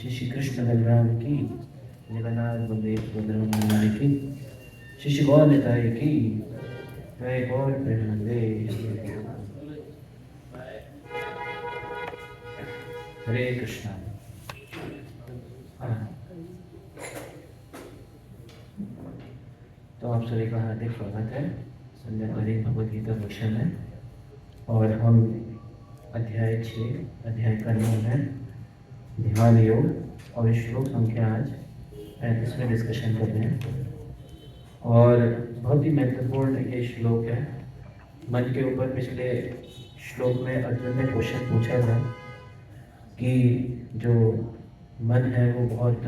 श्री कृष्ण बलराम की, जगन्नाथ बलदेव सुभद्रा की, श्री गौर निताय की, जय गौर प्रेमानंदे। हरे कृष्णा। तो आप सभी का हार्दिक स्वागत है संध्याकालीन भगवद गीता कक्षा में, और हम अध्याय 6 अध्याय का नाम है ध्यान योग, और श्लोक संख्या आज 35 में डिस्कशन कर रहे हैं। और बहुत ही महत्वपूर्ण ये श्लोक है। मन के ऊपर पिछले श्लोक में अर्जुन ने क्वेश्चन पूछा था कि जो मन है वो बहुत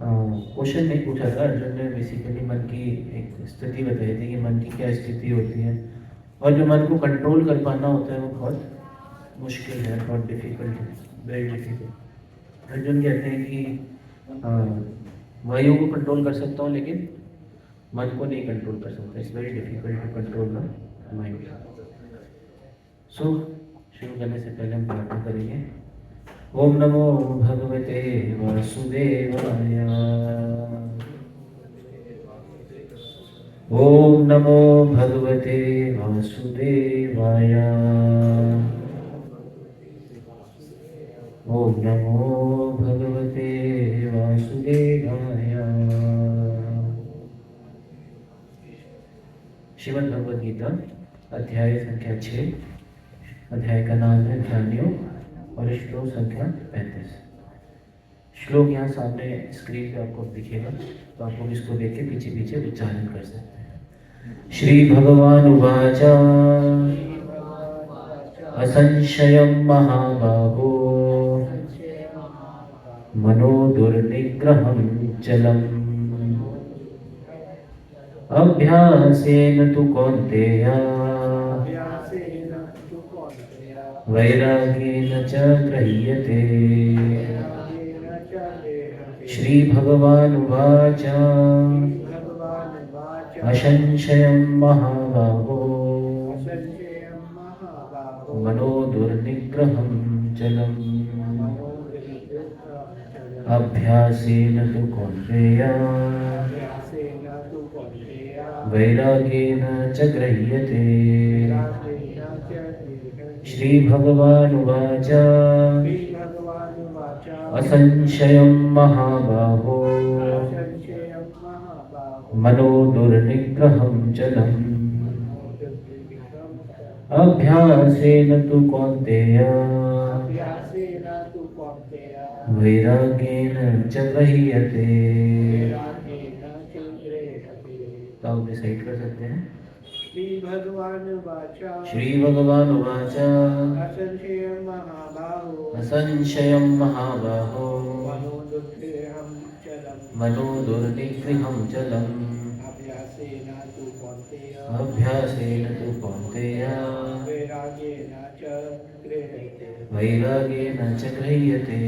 क्वेश्चन नहीं पूछा था अर्जुन ने, बेसिकली मन की एक स्थिति बताई थी कि मन की क्या स्थिति होती है, और जो मन को कंट्रोल कर पाना होता है वो बहुत मुश्किल है, बहुत डिफिकल्ट है, वेरी डिफिकल्ट। अर्जुन कहते हैं कि वायु को कंट्रोल कर सकता हूँ लेकिन मन को नहीं कंट्रोल कर सकता। It's very difficult to control the mind. So शुरू करने से पहले हम प्रार्थना करेंगे। ओम नमो भगवते वासुदेवाय। ओम नमो भगवते वासुदेवाय। ओम नमो भगवते वासुदेवाय। श्रीमद् भगवद गीता अध्याय संख्या 6, अध्याय का नाम है ध्यान योग, और श्लोक संख्या 35। श्लोक यहाँ सामने स्क्रीन पे आपको दिखेगा, तो आप लोग इसको देख के पीछे पीछे उच्चारण कर सकते हैं। श्री भगवान उवाच असंशयं महाबाहो मनो दुर्निग्रहं चलम् अभ्यासेन तु कौन्तेय वैराग्येन च गृह्यते। श्री भगवान उवाच असंशयं महाबाहो मनो दुर्निग्रहं चलम् अभ्यासेन तु कौन्तेय वैराग्येन च गृह्यते। श्री भगवान उवाच असंशयं महाबाहो मनो दुर्निग्रहं चलम् अभ्यासेन तु कौन्तेय वैराग्येन च गृह्यते। तो आप डिसाइड कर सकते हैं। श्री भगवान उवाच असंशयं महाबाहो मनो दुर्निग्रहं चलम् अभ्यासेन तु कौन्तेय वैराग्येन च गृह्यते।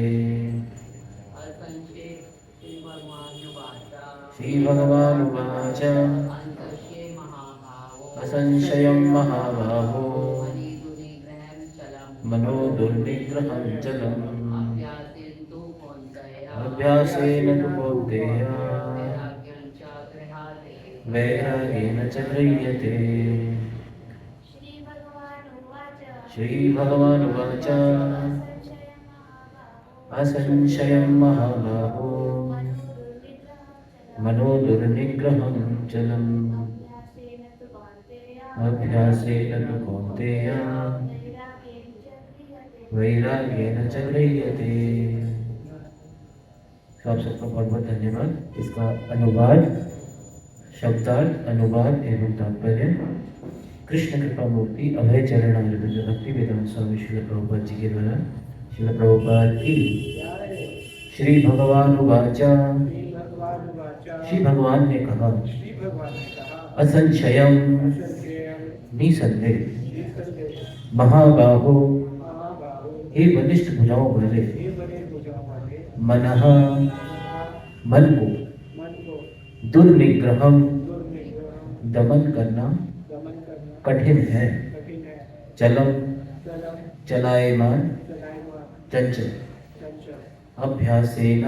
श्री भगवान उवाच असंशयं महाबाहो मनो दुर्निग्रहं चलम् अभ्यासेन तु कौन्तेय वैराग्येन च गृह्यते। श्री भगवान उवाच असंशयं महाबाहो मनो दुर्निग्रहं चलम् अभ्यासेन तु कौन्तेय वैराग्येन च गृह्यते। आप सबका बहुत बहुत धन्यवाद। इसका अनुवाद, शब्दार्थ, अनुवाद एवं तात्पर्य कृष्ण कृपा मूर्ति अभय चरण अरविंद भक्ति वेदांत स्वामी श्रील प्रभुपाद जी के द्वारा। श्रील प्रभुपाद की। श्री भगवान उवाच श्री भगवान ने कहा असंशयं निसंदेह महाबाहो हे बलिष्ठ भुजाओं वाले मनः मन को दुर्निग्रहम दमन करना कठिन है चलम चलायमान चंचल अभ्यासेन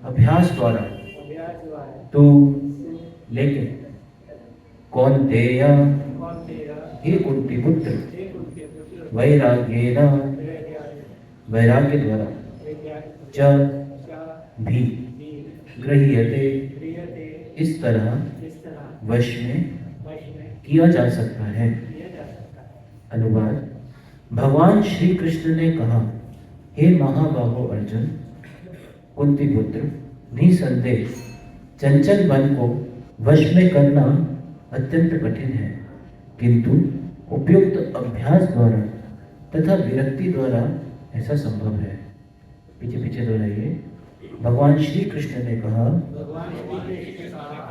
अभ्यास द्वारा तू लेकिन कौन्तेय हे कुंती पुत्र वैराग्येन वैराग्य द्वारा च भी गृह्यते इस तरह वश में किया जा सकता है। अनुवाद। भगवान श्री कृष्ण ने कहा, हे महाबाहो अर्जुन, कुंती पुत्र, निसंदेह चंचल मन को वश में करना अत्यंत कठिन है, किंतु उपयुक्त अभ्यास द्वारा तथा विरक्ति द्वारा ऐसा संभव है। पीछे पीछे दोहराइए। भगवान श्री कृष्ण ने कहा,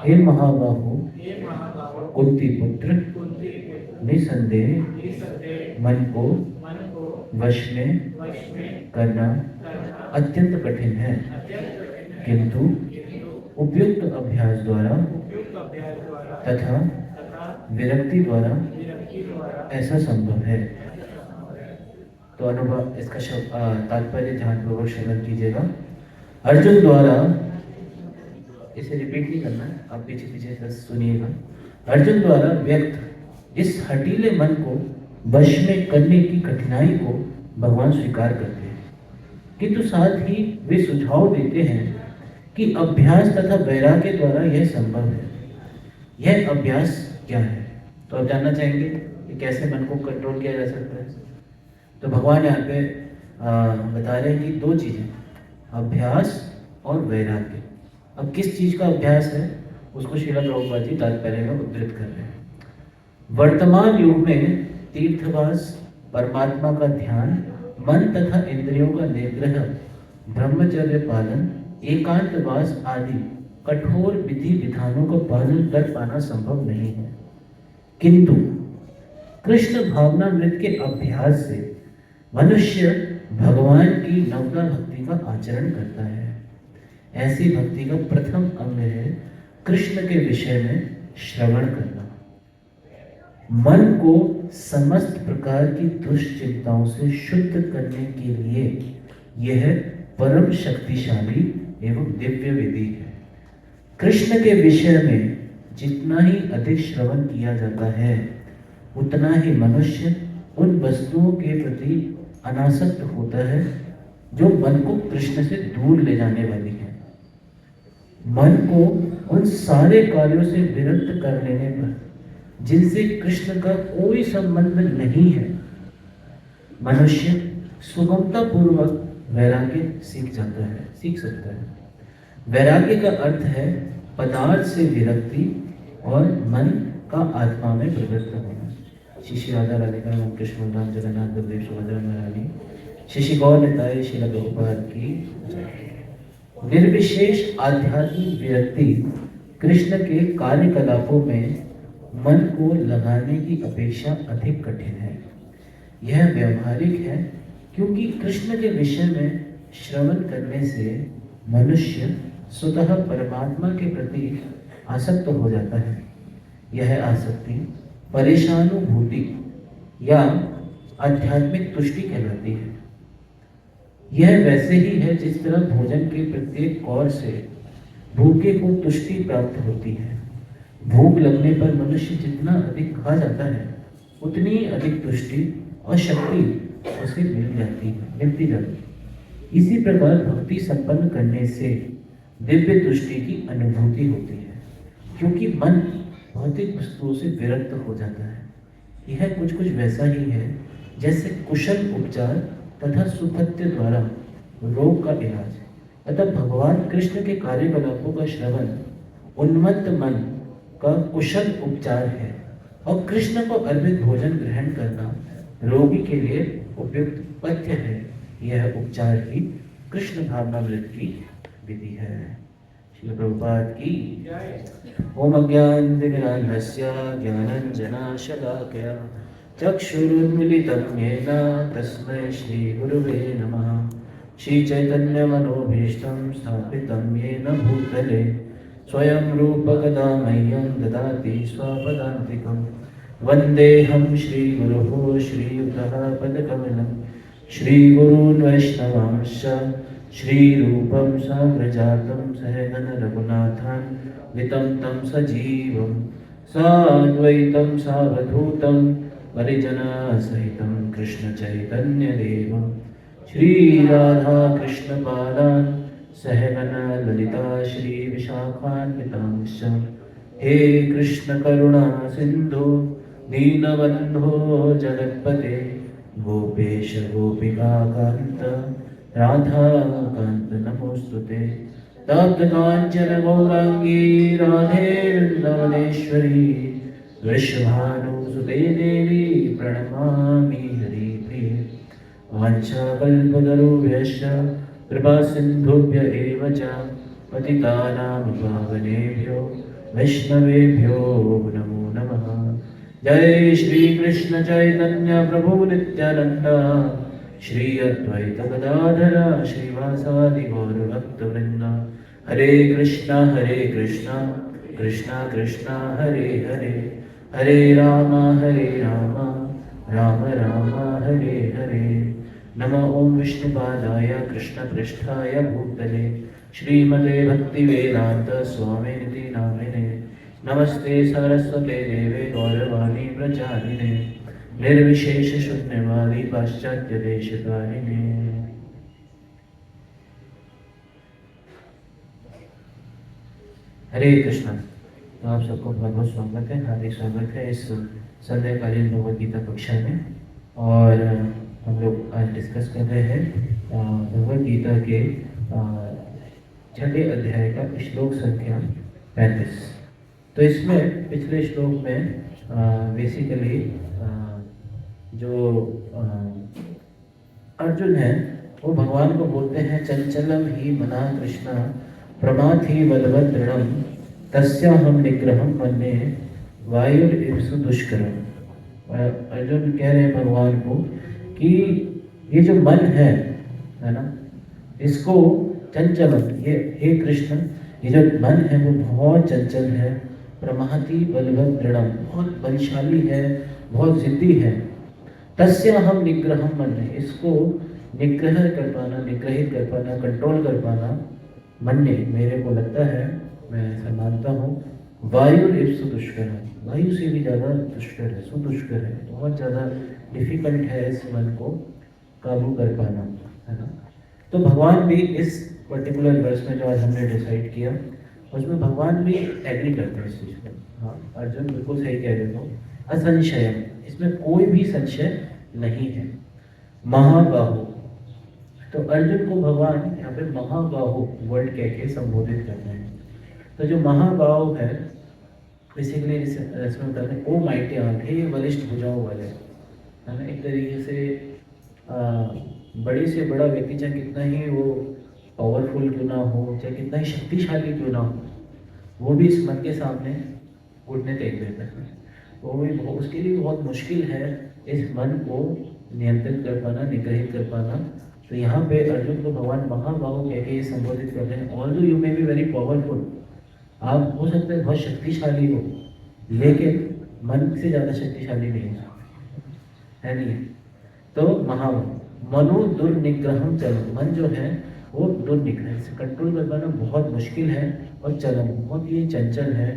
हे महाबाहो कुंती पुत्र, निसंदेह मन को वश में करना अत्यंत कठिन है, किंतु उपयुक्त अभ्यास द्वारा तथा विरक्ति द्वारा ऐसा संभव है। तो अनुभव इसका तात्पर्य ध्यानपूर्वक श्रवण कीजिएगा। अर्जुन द्वारा, इसे रिपीट नहीं करना है, आप पीछे पीछे बस सुनिएगा। अर्जुन द्वारा व्यक्त इस हठीले मन को वश में करने की कठिनाई को भगवान स्वीकार करते हैं, किंतु साथ ही वे सुझाव देते हैं कि अभ्यास तथा वैराग्य द्वारा यह संभव है। यह अभ्यास क्या है? तो आप जानना चाहेंगे कि कैसे मन को कंट्रोल किया जा सकता है। तो भगवान यहाँ पे बता रहे हैं कि दो चीज़ें। अभ्यास और वैराग्य। अब किस चीज का अभ्यास है उसको श्रील प्रभुपाद जी तात्पर्य में उद्धृत कर रहे हैं। वर्तमान युग में तीर्थवास, परमात्मा का ध्यान, मन तथा इंद्रियों का निग्रह, ब्रह्मचर्य पालन, एकांतवास आदि कठोर विधि विधानों का पालन कर पाना संभव नहीं है, किंतु कृष्ण भावनामृत के अभ्यास से मनुष्य भगवान की नवदा भक्ति का आचरण करता है। ऐसी भक्ति का प्रथम अंग है कृष्ण के विषय में श्रवण करना। मन को समस्त प्रकार की दुष्चिंताओं से शुद्ध करने के लिए यह परम शक्तिशाली एवं दिव्य विधि है। कृष्ण के विषय में जितना ही अधिक श्रवण किया जाता है उतना ही मनुष्य उन वस्तुओं के प्रति अनासक्त होता है जो मन को कृष्ण से दूर ले जाने वाली है। मन को उन सारे कार्यों से विरक्त कर लेने पर जिनसे कृष्ण का कोई संबंध नहीं है, मनुष्य सुगमता पूर्वक वैराग्य सीख सकता है। वैराग्य का अर्थ है पदार्थ से विरक्ति और मन का आत्मा में प्रवृत्त होना। श्री राधा राधिका राम कृष्ण राम जगन्नाथ बलदेव सुभद्रा महारानी श्री गौर निताय श्रील प्रभुपाद की। निर्विशेष आध्यात्मिक विरक्ति कृष्ण के कार्यकलापों में मन को लगाने की अपेक्षा अधिक कठिन है। यह व्यवहारिक है क्योंकि कृष्ण के विषय में श्रवण करने से मनुष्य स्वतः परमात्मा के प्रति आसक्त हो जाता है। यह आसक्ति परेशानुभूति या आध्यात्मिक तुष्टि कहलाती है। यह वैसे ही है जिस तरह भोजन के प्रत्येक कौर से भूखे को तुष्टि प्राप्त होती है। भूख लगने पर मनुष्य जितना अधिक खा जाता है उतनी अधिक तुष्टि और शक्ति उसे मिलती जाती है। इसी प्रकार भक्ति संपन्न करने से दिव्य तुष्टि की अनुभूति होती है, क्योंकि मन भौतिक वस्तुओं से विरक्त हो जाता है। यह कुछ वैसा ही है जैसे कुशल उपचार तथा सुपथ्य द्वारा रोग का इलाज। अतः भगवान कृष्ण के कार्यकलापों का श्रवण उन्मत्त मन का कुशल उपचार है और कृष्ण को अर्पित भोजन ग्रहण करना रोगी के लिए उपयुक्त पथ्य है। यह उपचार ही कृष्ण भावनामृत की विधि है। श्री प्रभुपाद की ओम अज्ञानतिमिरान्धस्य ज्ञानाञ्जनशलाकया चक्षुरुन्मीलितं येन तस्मै श्रीगुरुवे नमः। श्रीचैतन्यमनोभीष्टं स्थापितं येन भूतले स्वयं रूपकदा मह्यं ददाति स्वपदान्तिकं। वन्देऽहं श्रीगुरुः श्रीयुतः पदकमलं श्रीगुरून् वैष्णवांश्च श्रीरूपं साग्रजातं सहगण रघुनाथान्वितं तं सजीवं साद्वैतं सावधूतं परिजनसहितं कृष्णचैतन्यदेवं श्रीराधा कृष्णपादान् सहगण ललिता श्रीविशाखान्वितांश्च। हे कृष्ण करुणा सिन्धु दीनबन्धो जगत्पते गोपेश गोपिकान्त राधाकान्त नमोस्तुते। तप्त कांचन गौरांगी राधे वृंदावनेश्वरी विश्वभानुसुते देवी प्रणमामि हरिप्रिये। वाञ्छाकल्पतरुभ्यश्च कृपा सिन्धुभ्य एव च पतितानां पावनेभ्यो वैष्णवेभ्यो नमो नमः। जय श्री कृष्ण चैतन्य प्रभु नित्यानंद श्री अद्वैत गदाधर श्रीवासादि गौर भक्तवृंद। हरे कृष्णा कृष्णा कृष्णा हरे हरे, हरे राम राम राम हरे हरे। नमो ओम विष्णुपादाय कृष्णपृष्ठाय भूतले श्रीमते भक्तिवेदांत स्वामिनिति नामिने। नमस्ते सरस्वते देवे गौरवाणी प्रचारिणे निर्विशेष शून्यवादी पाश्चात्य देशकारिणे। हरे कृष्णा। तो आप सबको बहुत बहुत स्वागत है, हार्दिक स्वागत है इस संध्याकालीन भगवद गीता कक्षा में। और हम लोग आज डिस्कस कर रहे हैं भगवद गीता के छठे अध्याय का श्लोक संख्या 35। तो इसमें पिछले श्लोक में बेसिकली जो अर्जुन है वो भगवान को बोलते हैं चंचलम ही मना कृष्णा प्रमाथि बलवत् दृढ़म तस्याहम निग्रहम मन्ये वायुरिप्सु दुष्करम। अर्जुन कह रहे हैं भगवान को कि ये जो मन है ना, इसको चंचलम, ये हे कृष्ण, ये जो मन है वो बहुत चंचल है, प्रमाथि बलवत् दृढ़म, बहुत बलशाली है, बहुत जिद्दी है। तस्य हम निग्रहम मन्ये, इसको निग्रह कर पाना, निग्रहित कर पाना, कंट्रोल कर पाना, मन्ये, मेरे को लगता है, मैं ऐसा मानता हूँ, वायुरिप्सु दुष्कर, वायु से भी ज़्यादा दुष्कर है, सुदुष्कर है, बहुत ज़्यादा डिफिकल्ट है इस मन को काबू कर पाना, है ना। तो भगवान भी इस पर्टिकुलर वर्स में जो आज हमने डिसाइड किया उसमें भगवान भी एग्री करते हैं इस चीज़ को। हाँ, अर्जुन बिल्कुल सही कह रहे हो, असंशय, इसमें कोई भी संशय नहीं है। महाबाहु, तो अर्जुन को भगवान यहाँ पे महाबाहु वर्ड कह के संबोधित करते हैं। तो जो महाबाहु है बेसिकली इसमें बताते हैं ओ माइटी आंखें, बलिष्ठ भुजाओं वाले, है ना। एक तरीके से बड़े से बड़ा व्यक्ति चाहे कितना ही वो पावरफुल क्यों ना हो, चाहे कितना ही शक्तिशाली क्यों ना हो, वो भी इस मन के सामने घुटने टेक देता है। वो भी उसके लिए बहुत मुश्किल है इस मन को नियंत्रित कर पाना, निग्रहित कर पाना। तो यहाँ पे अर्जुन को भगवान महाबाहु कह के ये संबोधित कर रहे हैं। Although you may be very powerful, आप हो सकते हैं बहुत शक्तिशाली हो, लेकिन मन से ज़्यादा शक्तिशाली नहीं है नहीं। तो महाबाहु मनो दुर्निग्रहम चलन, मन जो है वो दुर्निग्रह से कंट्रोल कर पाना बहुत मुश्किल है, और चलन बहुत ही चंचल है,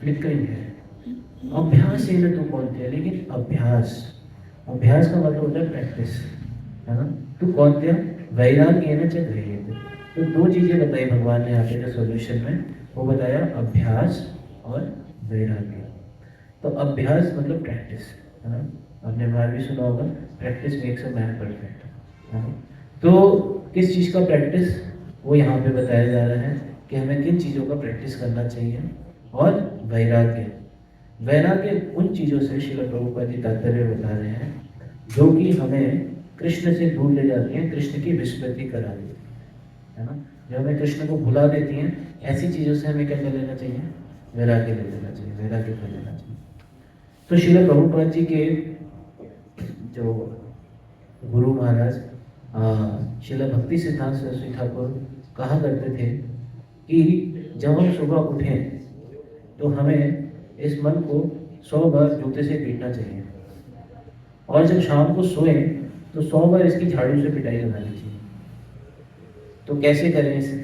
फ्लिकरिंग है। अभ्यास ही न तो कौन थे, लेकिन अभ्यास, अभ्यास का मतलब होता है प्रैक्टिस, है ना। तो कौन थे, वैराग्य न च धैर्य। तो दो चीज़ें बताई भगवान ने यहाँ पे जो सोल्यूशन में, वो बताया अभ्यास और वैराग्य। तो अभ्यास मतलब प्रैक्टिस, है ना। आपने बार भी सुना होगा, practice makes a man perfect, है ना। तो किस चीज़ का प्रैक्टिस, वो यहाँ पे बताया जा रहा है कि हमें किन चीज़ों का प्रैक्टिस करना चाहिए। और वैराग्य, वैराग्य उन चीज़ों से श्रील प्रभुपाद जी तात्पर्य बता रहे हैं जो कि हमें कृष्ण से दूर ले जाती हैं, कृष्ण की विस्मृति करा देती है ना, जो हमें कृष्ण को भुला देती हैं। ऐसी चीज़ों से हमें क्या कर लेना चाहिए, वैराग्य ले लेना चाहिए, वैराग्य कर लेना चाहिए। तो श्रील प्रभुपाद जी के जो गुरु महाराज श्रील भक्ति सिद्धांत सरस्वती ठाकुर कहा करते थे कि जब हम सुबह उठें तो हमें इस मन को 100 बार जूते से पीटना चाहिए, और जब शाम को सोएं तो 100 बार इसकी झाड़ू से पिटाई लगानी चाहिए। तो कैसे करें इसे,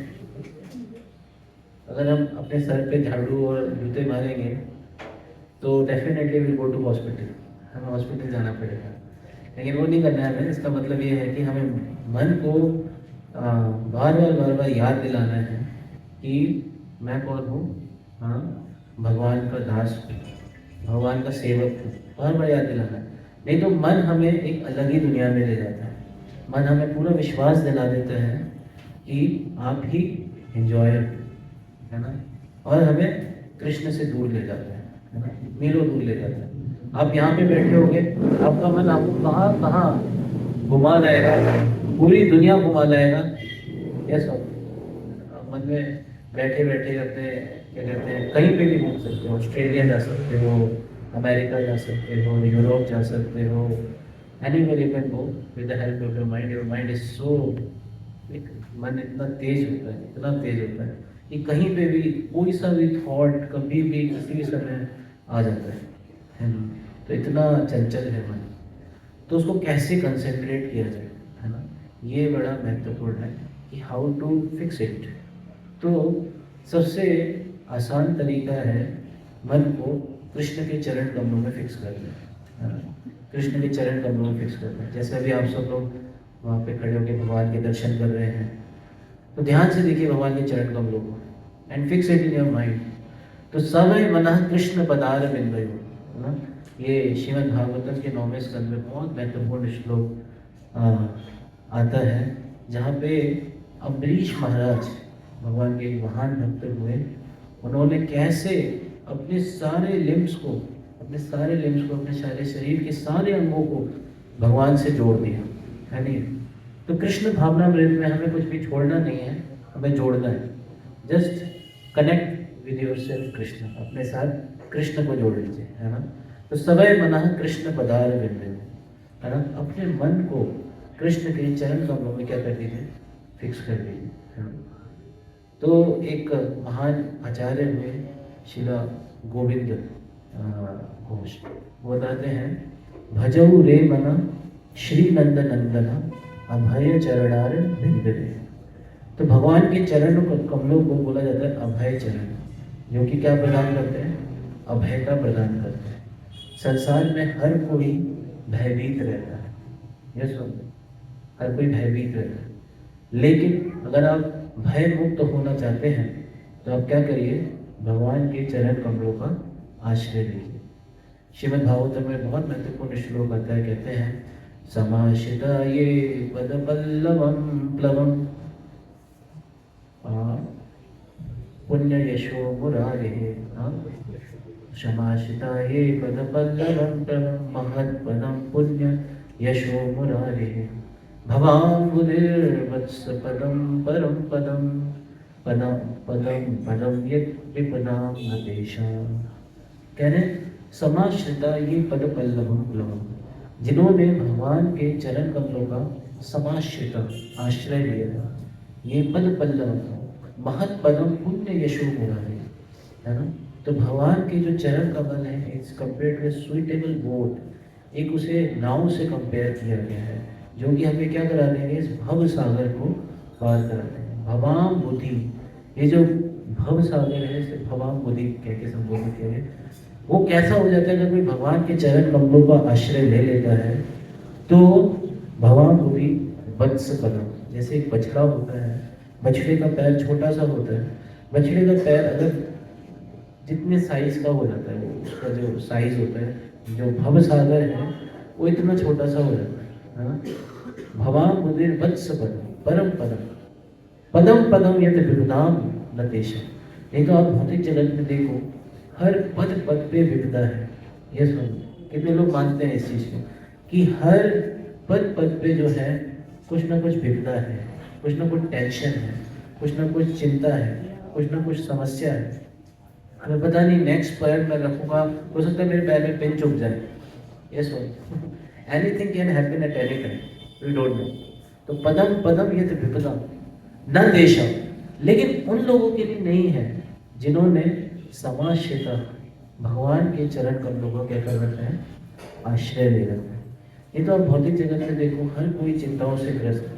अगर हम अपने सर पे झाड़ू और जूते मारेंगे तो definitely will go to hospital, हमें हॉस्पिटल जाना पड़ेगा। लेकिन वो नहीं करना है हमें। इसका मतलब ये है कि हमें मन को बार बार याद दिलाना है कि मैं कौन हूँ, हाँ, भगवान का दास हूँ, भगवान का सेवक हूँ, बार बार याद दिलाना है। नहीं तो मन हमें एक अलग ही दुनिया में ले जाता है। मन हमें पूरा विश्वास दिला देता है कि आप ही एंजॉयर, है ना, और हमें कृष्ण से दूर ले जाता है ना, मीलों दूर ले जाता है। आप यहाँ पे बैठे होगे, आपका मन आपको कहाँ कहाँ घुमा लाएगा, पूरी दुनिया घुमा लाएगा। यस, मन में बैठे बैठे अपने क्या कहते हैं, कहीं पे भी घूम सकते हो, ऑस्ट्रेलिया जा सकते हो, अमेरिका जा सकते हो, यूरोप जा सकते हो, anywhere you can go with the help of your mind. Your mind is so, मन इतना तेज होता है, इतना तेज होता है कि कहीं पे भी कोई सा भी थॉट कभी भी किसी भी समय आ जाता है ना। तो इतना चंचल है मन, तो उसको कैसे कंसंट्रेट किया जाए, है ना, ये बड़ा महत्वपूर्ण है कि हाउ टू फिक्स इट। तो सबसे आसान तरीका है मन को कृष्ण के चरण कमलों में फिक्स करना, है ना, कृष्ण के चरण कमलों में फिक्स करना। जैसे अभी आप सब लोग वहाँ पे खड़े होकर भगवान के दर्शन कर रहे हैं, तो ध्यान से देखिए भगवान के चरण कमलों को, and fix it in your mind. तो समय मनः कृष्ण पदार बिंदु, है ना। ये श्रीमद् भागवतम के 9वें स्कंद में बहुत महत्वपूर्ण श्लोक आता है, जहाँ पे अम्बरीश महाराज भगवान के एक महान भक्त हुए, उन्होंने कैसे अपने सारे लिम्स को अपने सारे शरीर के सारे अंगों को भगवान से जोड़ दिया, है नहीं? तो कृष्ण भावनामृत में हमें कुछ भी छोड़ना नहीं है, हमें जोड़ना है। Just connect with yourself Krishna, अपने साथ कृष्ण को जोड़ लीजिए, है ना? तो सवै मनः कृष्ण पदार विंदे, है ना? अपने मन को कृष्ण के चरण कमलों में क्या कर दीजिए, फिक्स कर दीजिए, है ना? तो एक महान आचार्य हुए शिला गोविंद घोष, वो बताते हैं, भजऊ रे मना श्री नंद नंदना अभय चरणार भिंदरे। तो भगवान के चरणों कमलों को बोला जाता है अभय चरण, जो कि क्या प्रदान करते हैं, अभयता प्रदान करते हैं। संसार में हर कोई भयभीत रहता है, ये सुन, हर कोई भयभीत रहता है, लेकिन अगर आप भय मुक्त होना चाहते हैं तो आप क्या करिए, भगवान के चरण कमलों का आश्रय लीजिए। श्रीमद् भागवतम में बहुत महत्वपूर्ण श्लोक आता है, कहते हैं, समाश्रिता ये पद पल्लवम प्लवम पुण्य यशो मुरारे, समाश्रिता ये पद पल्लवम प्लवम महत्पदम पुण्य यशो मुरारे, भवाम्बुधिर्वत्स पदम परम पदम पदम पदम पदम यत् विपदाम नदेशा। कह रहे समाश्रिता ये पद पल्लवम प्लवम, जिन्होंने भगवान के चरण कमलों का समाश्रिता आश्रय लिया, ये पद पल्लव महत पदम पुण्य यशो मुरारे, है ना? तो भगवान के जो चरण कमल है, it's compared with suitable boat, एक उसे नाव से कंपेयर किया गया है, जो कि हमें क्या करा देंगे, इस भव सागर को पार करा देंगे। भवाम बुद्धि, ये जो भव सागर है, इसे भवाम बुद्धि कह के संबोधित किया गया। वो कैसा हो जाता है, अगर कोई भगवान के चरण कमलों का आश्रय ले लेता है तो भवाम बुद्धि वत्स पदम, जैसे एक बछड़ा होता है, बछड़े का पैर छोटा सा होता है, बछड़े का पैर अगर जितने साइज का हो जाता है, उसका जो साइज होता है, जो भव सागर है वो इतना छोटा सा हो जाता है ना? भवाम बुद्धि वत्स पदम परम पदम पदम पदम यत विपदाम नतेशा। नहीं तो आप भौतिक जगत में देखो, हर पद पद पे विपदा है। ये सुन, कितने लोग मानते हैं इस चीज को कि हर पद पद पे जो है कुछ ना कुछ विपदा है, कुछ ना कुछ टेंशन है, कुछ ना कुछ चिंता है, कुछ ना कुछ समस्या है। हमें पता नहीं नेक्स्ट पैर में रखूंगा, हो सकता है मेरे पैर में पिन चुभ जाए। ये सुन, anything can happen at any time, we don't know. तो पदम पदम ये तो विपदा न देशम, लेकिन उन लोगों के लिए नहीं है जिन्होंने समाश्रिता भगवान के चरण कमलों को क्या कर रखा है, आश्रय ले रखा है। ये तो आप भौतिक जगत में देखो, हर कोई चिंताओं से ग्रस्त है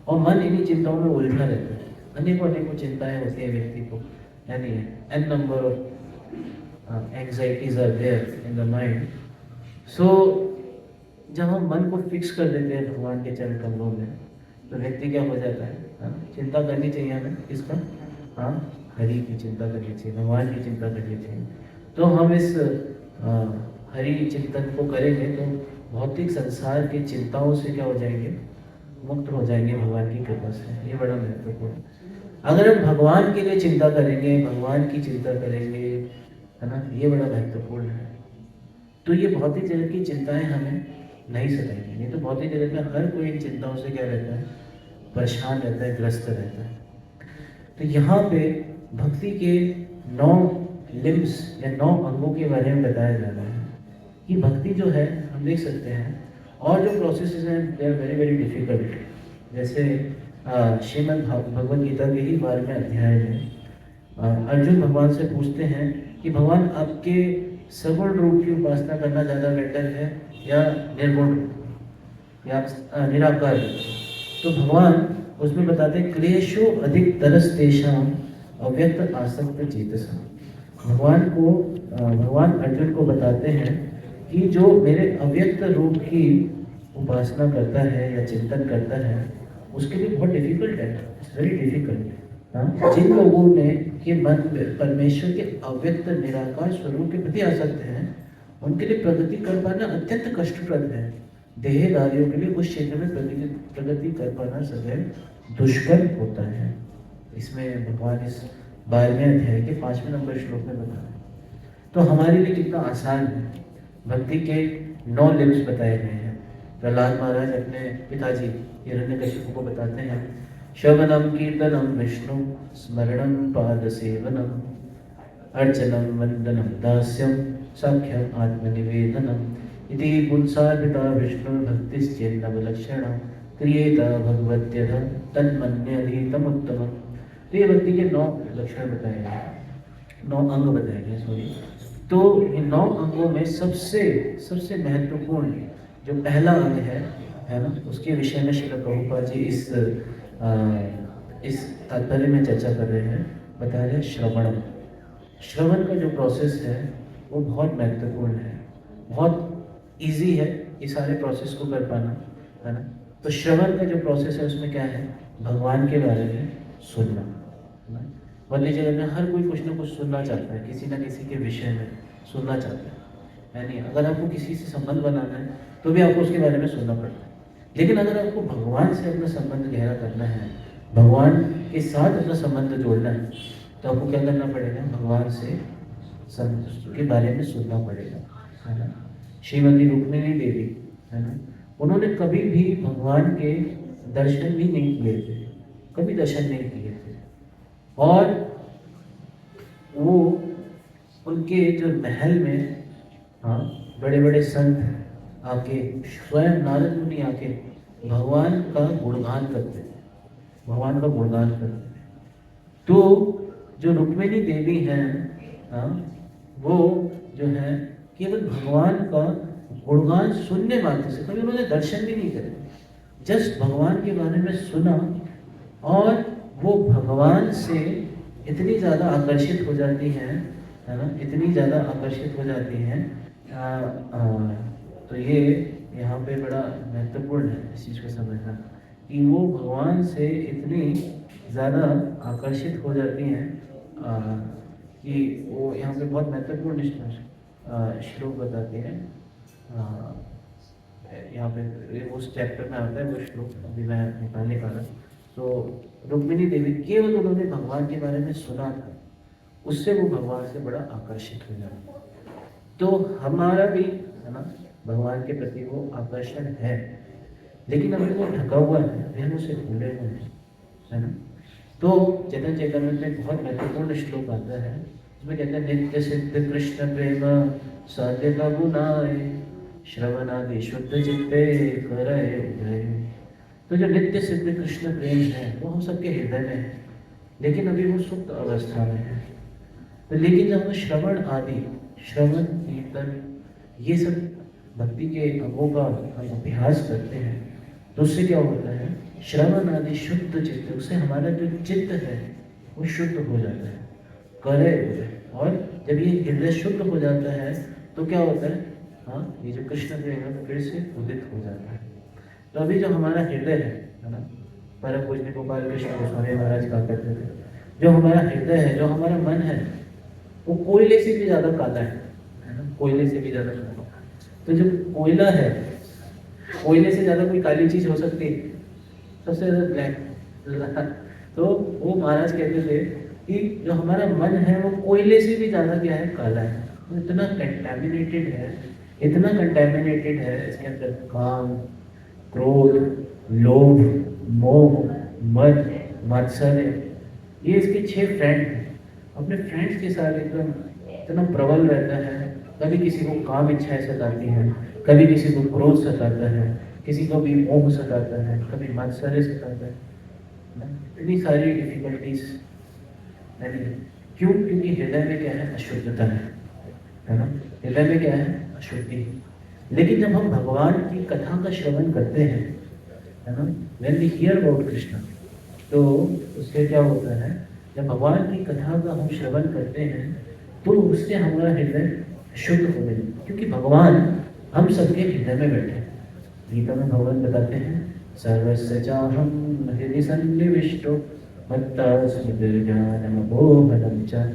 और मन इन्हीं चिंताओं में उलझा रहता है। अनेकों अनेकों चिंताएं होती है व्यक्ति को, यानी an number of anxieties are there in the mind. So जब हम मन को फिक्स कर देते हैं भगवान के चरण कमलों में, तो व्यक्ति क्या हो जाता है, चिंता करनी चाहिए हमें किसका, हरि की चिंता करनी चाहिए, भगवान की चिंता करनी चाहिए। तो हम इस हरि चिंतन को करेंगे तो भौतिक संसार की चिंताओं से क्या हो जाएंगे, मुक्त हो जाएंगे भगवान की कृपा से। ये बड़ा महत्वपूर्ण है। अगर हम भगवान के लिए चिंता करेंगे, भगवान की चिंता करेंगे, है ना, ये बड़ा महत्वपूर्ण है। तो ये भौतिक जगत की चिंताएं हमें नहीं सताएंगी। नहीं तो भौतिक जगत में हर कोई इन चिंताओं से क्या रहता है, परेशान रहता है, ग्रस्त रहता है। तो यहाँ पे भक्ति के 9 लिम्स या 9 अंगों के बारे में बताया जा रहा है कि भक्ति जो है हम देख सकते हैं, और जो प्रोसेसेस हैं they are very very difficult. जैसे श्रीमद् भगवद गीता के ही 12वें अध्याय में अर्जुन भगवान से पूछते हैं कि भगवान आपके सगुण रूप की उपासना करना ज़्यादा बेटर है या निर्गुण रूप या निराकार रूप। तो भगवान उसमें बताते हैं, क्लेशो अधिक तरस तेषाम अव्यक्त आसक्त चेतसा। भगवान अर्जुन को बताते हैं कि जो मेरे अव्यक्त रूप की उपासना करता है या चिंतन करता है, उसके लिए बहुत डिफिकल्ट है, इट्स वेरी डिफिकल्ट। जिन लोगों ने के मन परमेश्वर के अव्यक्त निराकार स्वरूप के प्रति आसक्त हैं, उनके लिए प्रगति कर पाना अत्यंत कष्टप्रद है। देहधारियों के लिए उस क्षेत्र में प्रगति कर पाना सदैव दुष्कर होता है। इसमें भगवान इस 12वें अध्याय के 5वें नंबर श्लोक में बता रहे हैं। तो हमारे लिए कितना आसान है। भक्ति के 9 लिप्स बताए गए हैं। प्रहलाद महाराज अपने पिताजी हिरण्यकशिपु को बताते हैं, श्रवणम कीर्तनम विष्णु स्मरणम पाद सेवनम अर्चनम वंदनम दास्यम साख्यम आत्मनिवेदनम इति पुंसार्पिता विष्णु भक्तिश्चेन्नवलक्षणा क्रियेता भगवत्यध तन्मन्यधीतमुत्तमम्। तो ये भक्ति के 9 लक्षण बताए गए, 9 अंग बताए गए, सॉरी। तो इन 9 अंगों में सबसे महत्वपूर्ण जो पहला अंग है ना, उसके विषय में श्रील प्रभुपाद जी इस तात्पर्य में चर्चा कर रहे हैं, बता रहे हैं श्रवण। श्रवण का जो प्रोसेस है वो बहुत महत्वपूर्ण है, बहुत इजी है ये सारे प्रोसेस को कर पाना, है ना। तो श्रवण का जो प्रोसेस है उसमें क्या है, भगवान के बारे में सुनना, है ना। बदली जगह में हर कोई कुछ ना कुछ सुनना चाहता है, किसी ना किसी के विषय में सुनना चाहता है नहीं। अगर आपको किसी से संबंध बनाना है तो भी आपको उसके बारे में सुनना पड़ता है। लेकिन अगर आपको भगवान से अपना संबंध गहरा करना है, भगवान के साथ अपना संबंध जोड़ना है, तो आपको क्या करना पड़ेगा, भगवान से के बारे में सुनना पड़ेगा, है ना। श्रीमती रुक्मिणी देवी, है ना, उन्होंने कभी भी भगवान के दर्शन भी नहीं किए थे, कभी दर्शन नहीं किए थे। और वो उनके जो महल में, हाँ, बड़े बड़े संत आके, स्वयं नारद मुनि आके भगवान का गुणगान करते हैं, भगवान का गुणगान करते हैं। तो जो रुक्मिणी देवी हैं, हाँ, वो जो है केवल भगवान का गुणगान सुनने मात्र से, कभी उन्होंने दर्शन भी नहीं करे, जस्ट भगवान के बारे में सुना और वो भगवान से इतनी ज़्यादा आकर्षित हो जाती हैं, है ना, इतनी ज़्यादा आकर्षित हो जाती हैं। तो ये यहाँ पे बड़ा महत्वपूर्ण है इस चीज़ को समझना कि वो भगवान से इतनी ज़्यादा आकर्षित हो जाती हैं कि वो यहाँ पे बहुत महत्वपूर्ण श्लोक बताते हैं। यहाँ पे उस चैप्टर में आता है वो श्लोक, अभी मैं निकालने वाला। तो रुक्मिणी देवी केवल उन्होंने भगवान के बारे में सुना था, उससे वो भगवान से बड़ा आकर्षित हो जाता। तो हमारा भी, है ना, भगवान के प्रति वो आकर्षण है, लेकिन अभी वो ढका हुआ है, अभी हम उसे भूले हुए हैं, है ना। तो चैतन्य चैतन्य में बहुत महत्वपूर्ण श्लोक आता है, उसमें कहते हैं नित्य सिद्ध कृष्ण प्रेम साध्य का गुनाए श्रवणादि शुद्ध चित्ते करय उदय। तो जो नित्य सिद्ध कृष्ण प्रेम है वो हम सबके हृदय में है, लेकिन अभी वो सुप्त अवस्था में है। तो लेकिन जब हम श्रवण आदि, श्रवण कीर्तन, ये सब भक्ति के अंगों का हम अभ्यास करते हैं, तो उससे क्या होता है, श्रवण आदि शुद्ध चित्त, उससे हमारा जो चित्त है वो शुद्ध हो जाता है, करे। और जब ये हृदय शुद्ध हो जाता है तो क्या होता है, हाँ, ये जो कृष्ण प्रेम है फिर से उदित हो जाता है। तो अभी जो हमारा हृदय है ना, परम पूज्य गोपाल कृष्ण गोस्वामी महाराज कहा करते थे, जो हमारा हृदय है, जो हमारा मन है, वो कोयले से भी ज़्यादा काला है ना, कोयले से भी ज़्यादा काला। तो जो कोयला है, कोयले से ज़्यादा कोई काली चीज़ हो सकती है, सबसे ज़्यादा ब्लैक। तो वो महाराज कहते थे कि जो हमारा मन है वो कोयले से भी ज़्यादा क्या है, काला है। तो इतना कंटैमिनेटेड है, इतना कंटैमिनेटेड है, इसके अंदर काम, क्रोध, लोभ, मोह, मद, मात्सर्य, ये इसके 6 फ्रेंड हैं। अपने फ्रेंड्स के साथ एकदम इतना प्रबल रहता है। कभी किसी को काम इच्छाएं सताती हैं, कभी किसी को क्रोध सताता है, किसी को भी मोह सताता है, कभी मात्सर्य सताता है। इतनी सारी डिफिकल्टीज नहीं, क्यों? क्योंकि हृदय में क्या है, अशुद्धता है ना, हृदय में क्या है, अशुद्धि। लेकिन जब हम भगवान की कथा का श्रवण करते हैं, है ना, when we hear about Krishna, तो उससे क्या होता है, जब भगवान की कथा का हम श्रवण करते हैं तो उससे हमारा हृदय शुद्ध हो गया, क्योंकि भगवान हम सबके हृदय में बैठे हैं। गीता में भगवान बताते हैं, सर्वस्य चाहं हृदि सन्निविष्टो मत्तस्मि दुर्ज्ञानमपोहनं च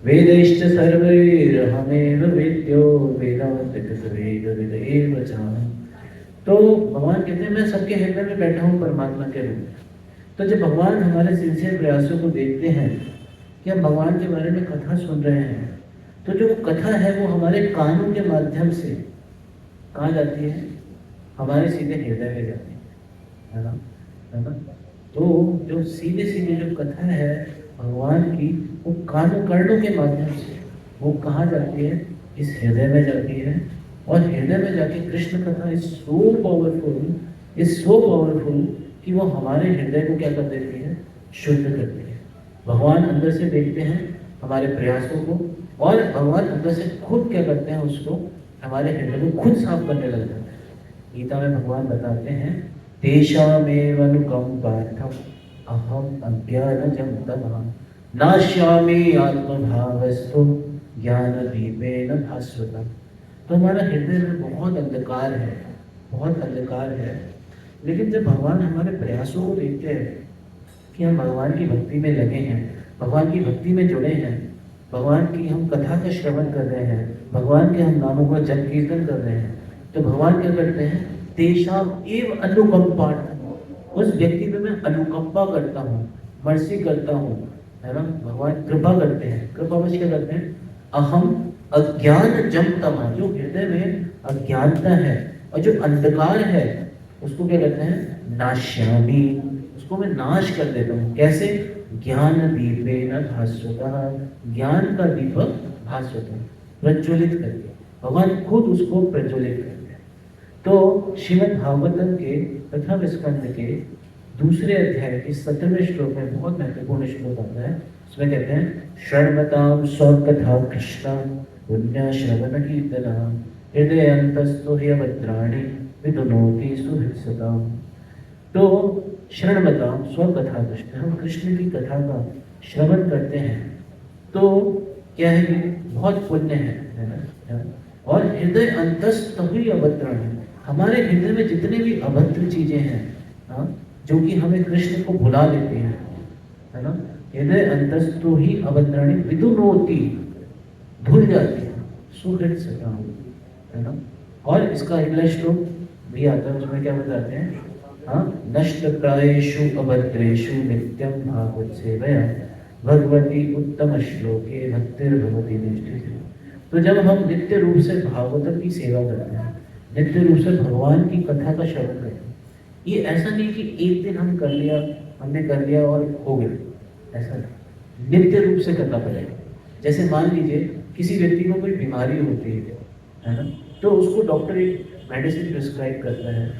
वेदैश्च सर्वैरहमेव वेद्यो वेदान्तकृतवेदविद एव चाहम्। तो भगवान कहते हैं मैं सबके हृदय में बैठा हूँ परमात्मा के रूप में, तो जब भगवान हमारे सिंसियर प्रयासों को देखते हैं कि हम भगवान के बारे में कथा सुन रहे हैं, तो जो कथा है वो हमारे कानों के माध्यम से कहाँ जाती है? हमारे सीधे हृदय में जाती है ना? है ना? तो जो सीधे सीधे जो कथा है भगवान की, वो कर्णों के माध्यम से वो कहाँ जाती है? इस हृदय में जाती है। और हृदय में जाके कृष्ण कथा इज सो पावरफुल कि वो हमारे हृदय को क्या कर देती है? शुद्ध करती है। भगवान अंदर से देखते हैं हमारे प्रयासों को, और भगवान अंदर से खुद क्या करते हैं? उसको हमारे हृदय को खुद साफ करने लग जाते हैं। गीता में भगवान बताते हैं, तेषामेव अनुकंपार्थम अहम अज्ञानजं तमः नाश्यामि आत्मभावस्तु ज्ञानदीपेन भास्वता। तो हमारा हृदय में बहुत अंधकार है, बहुत अंधकार है। लेकिन जब भगवान हमारे प्रयासों को देखते हैं कि हम भगवान की भक्ति में लगे हैं, भगवान की भक्ति में जुड़े हैं, भगवान की हम कथा का श्रवण कर रहे हैं, भगवान के हम नामों का जप कीर्तन कर रहे हैं, तो भगवान क्या करते हैं? तेषाम एव अनुकंपार्थम, उस व्यक्ति पे मैं अनुकंपा करता हूँ, मर्सी करता हूँ, है ना? भगवान कृपा करते हैं। कृपा में क्या करते हैं? अहम अज्ञान जम तमा, जो हृदय में अज्ञानता है और जो अंधकार है उसको क्या कहते हैं? नाश्यामी, उसको मैं नाश कर देता हूँ। कैसे? ज्ञान दीपेन भास्वतः, ज्ञान का दीपक भास्वतः, प्रज्वलित करके। भगवान खुद उसको प्रज्वलित करते हैं। तो श्रीमद् भागवतम के प्रथम स्कंद के दूसरे अध्याय के 17वें श्लोक में बहुत महत्वपूर्ण श्लोक आता है। उसमें कहते हैं, शर्मताम स्वकथा कृष्ण पुण्य श्रवण कीर्तना हृदय अंतस्तु ह्यभद्राणि विदुनोति सुहृत्सताम्। तो शरणमताम स्वकथा कृष्ण, हम कृष्ण की कथा का श्रवण करते हैं तो क्या है? ये बहुत पुण्य है ना? और हृदय अंतस्तु ह्यभद्राणि, हमारे हृदय में जितने भी अभद्र चीजें हैं, हाँ, जो कि हमें कृष्ण को भुला देते हैं, है ना? हृदय अंतस्तु ही अभद्राणि विदुनोति, धुल जाती है, सुहृद सताम, है ना? और इसका अगला श्लोक भी आता है, उसमें क्या बताते हैं? हाँ, नष्ट प्रायेषु अभद्रेषु नित्यं भागवत सेवया भगवती उत्तम श्लोके भक्तिर्भवति निष्ठिता। तो जब हम नित्य रूप से भागवत की सेवा करते हैं, नित्य रूप से भगवान की कथा का श्रवण करते हैं, ये ऐसा नहीं कि एक दिन हमने कर लिया और हो गया, ऐसा नहीं, नित्य रूप से करना पड़ेगा। जैसे मान लीजिए किसी व्यक्ति को कोई बीमारी होती है ना? तो उसको डॉक्टर एक मेडिसिन प्रिस्क्राइब करता है,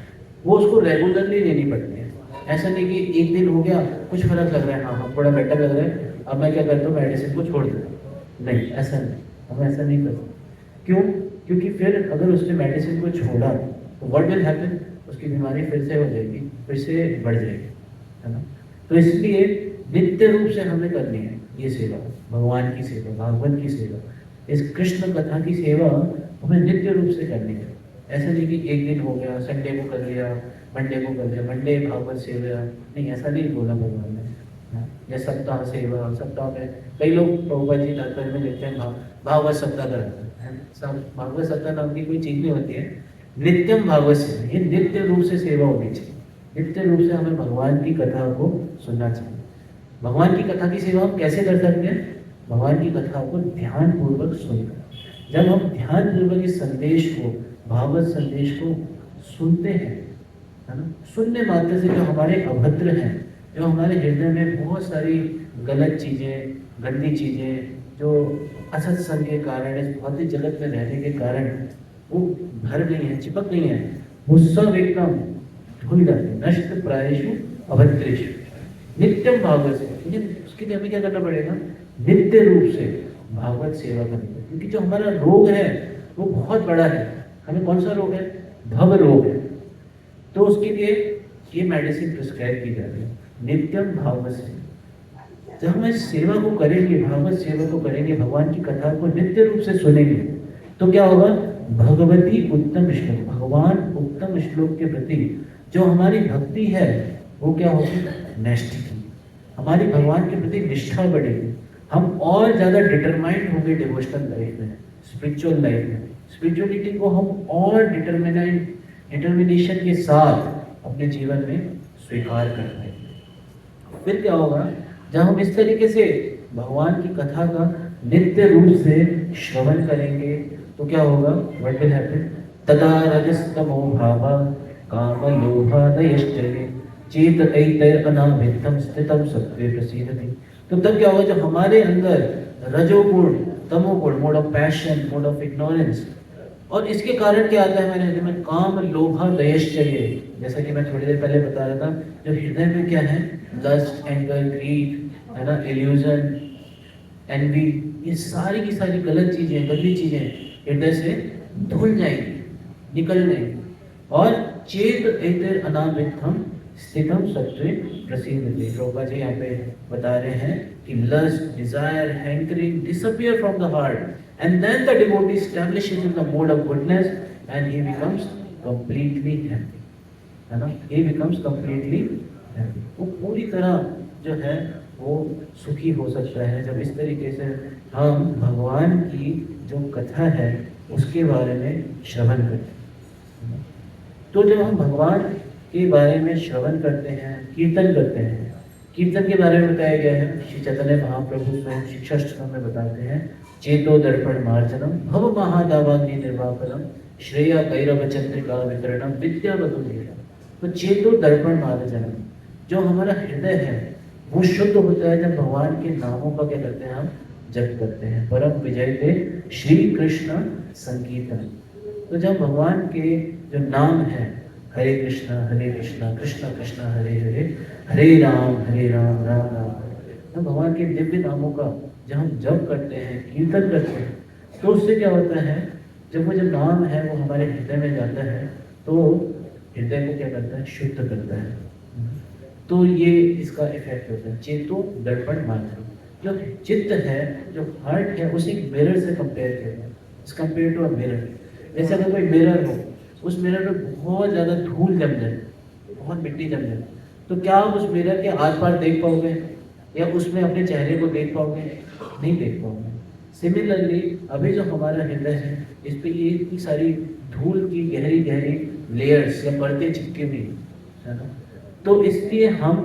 वो उसको रेगुलरली लेनी पड़ती है। ऐसा नहीं कि एक दिन हो गया, कुछ फर्क लग रहा है, हाँ थोड़ा बेटर लग रहा है, अब मैं क्या करता हूँ? मेडिसिन को छोड़ देता हूँ। नहीं, ऐसा नहीं, हम ऐसा नहीं कर सकते। क्यों? क्योंकि फिर अगर उसने मेडिसिन को छोड़ा तो व्हाट विल हैपन? उसकी बीमारी फिर से हो जाएगी, फिर से बढ़ जाएगी, है ना? तो इसलिए नित्य रूप से हमें करनी है ये सेवा, भगवान की सेवा, भागवत की सेवा, इस कृष्ण कथा की सेवा हमें नित्य रूप से करनी है। ऐसा नहीं कि एक दिन हो गया, संडे को कर लिया, मंडे को कर लिया, मंडे भागवत सेवा, नहीं, ऐसा नहीं बोला भगवान ने। या सप्ताह सेवा, सप्ताह में कई लोग प्रभुपाद जी तात्पर्य में लेते हैं भागवत सप्ताह कराते हैं। सब भागवत सप्ताह नाम की कोई चीज नहीं होती है, नित्यम भागवत सेवा, ये नित्य रूप से सेवा होनी चाहिए। नित्य रूप से हमें भगवान की कथा को सुनना चाहिए। भगवान की कथा की सेवा हम कैसे कर सकते हैं? भगवान की कथा को ध्यान पूर्वक सुनकर। जब हम ध्यान पूर्वक इस संदेश को, भागवत संदेश को सुनते हैं, है ना? सुनने मात्र से जो हमारे अभद्र हैं, जो हमारे हृदय में बहुत सारी गलत चीजें, गंदी चीजें, जो असत्संग के कारण, इस भौतिक जगत में रहने के कारण वो भर गई है, चिपक गई है, वो सब एकदम धुल जाते, नष्ट प्रायेषु अभद्रेषु नित्यम भागवत सेवा। लेकिन उसके लिए हमें क्या करना पड़ेगा? नित्य रूप से भागवत सेवा करनी है। क्योंकि जो हमारा रोग है वो बहुत बड़ा है। हमें कौन सा रोग है? भव रोग है। तो उसके लिए ये मेडिसिन प्रिस्क्राइब की जा रही है, नित्यम भागवत सेवा। जब हम इस सेवा को करेंगे, भागवत सेवा को करेंगे, भगवान की कथा को नित्य रूप से सुनेंगे, तो क्या होगा? भगवती उत्तम श्लोक, भगवान उत्तम श्लोक के प्रति जो हमारी भक्ति है वो क्या होगी? नैष्ठिकी। हमारी भगवान के प्रति निष्ठा बढ़ेगी, हम और ज्यादा डिटरमाइंड होंगे डिवोशनल लाइफ में, स्पिरिचुअल लाइफ में। स्पिरिचुअलिटी को हम और डिटर्मिनेशन के साथ अपने जीवन में स्वीकार कर पाएंगे। फिर क्या होगा, जब हम इस तरीके से भगवान की कथा का नित्य रूप से श्रवण करेंगे तो क्या होगा, व्हाट विल हैपन, तदा रजस्तमो भावा काम लोभादयश्चर्य चेत ऐतैर अनाभिद्धम स्थितम सत्वे प्रसीदति। तो तब क्या होगा, जब हमारे अंदर रजोगुण, तमोगुण, mode of passion, mode of ignorance, और इसके कारण क्या आता है हमारे हृदय में, काम लोभा दयश्चर्य, जैसा कि मैं थोड़ी देर पहले बता रहा था, जो हृदय में क्या है, लस्ट, एंगर, ग्रीड, है ना, इल्यूजन, एनवी, ये सारी की सारी गलत चीजें, गंदी चीजें हृदय से धुल जाएंगी, निकल जाएंगी। और चेत एतर अनाविद्धम स्थितम सत्वे प्रसिद्धि। प्रभुपाद जी यहाँ पे बता रहे हैं कि lust, desire, hankering disappear from the heart, and then the devotee establishes in the mode of goodness and he becomes completely happy, है ना, he becomes completely happy। वो पूरी तरह जो है वो सुखी हो सकता है जब इस तरीके से हम भगवान की जो कथा है उसके बारे में श्रवण करते हैं। तो जब हम भगवान के बारे में श्रवण करते हैं, कीर्तन करते हैं, कीर्तन के बारे में बताया गया है, श्री चैतन्य महाप्रभु स्वयं शिक्षाष्टकम में बताते हैं, चेतो दर्पण मार्जनम भव महादावाग्नि निर्वापनम श्रेया कैरव चंद्रिका वितरणम विद्या बधुलीला। तो चेतो दर्पण मार्जनम, जो हमारा हृदय है वो शुद्ध होता है जब भगवान के नामों का क्या करते हैं, हम जप करते हैं। परम विजय थे श्री कृष्ण संकीर्तन। तो जब भगवान के जो नाम है, हरे कृष्णा कृष्ण कृष्ण हरे हरे, हरे राम राम राम, तो भगवान के दिव्य नामों का जब हम जप करते हैं, कीर्तन करते हैं, तो उससे क्या होता है, जब वो जो नाम है वो हमारे हृदय में जाता है तो हृदय को क्या करता है, शुद्ध करता है। तो ये इसका इफेक्ट होता है, चेतो दर्पण मात्र। जो चित्त है, जो हार्ट है, उसे एक मिरर से कंपेयर किया है, कंपेयर टू अ मिरर। जैसे अगर कोई मिरर हो, उस मिरर में बहुत ज़्यादा धूल जम जाए, बहुत मिट्टी जम जाए, तो क्या आप उस मिरर के आर पार देख पाओगे या उसमें अपने चेहरे को देख पाओगे? नहीं देख पाओगे। सिमिलरली अभी जो हमारा हृदय है, इस पे ये इतनी सारी धूल की गहरी गहरी लेयर्स या परतें चिपकी हुई है ना, तो इसलिए हम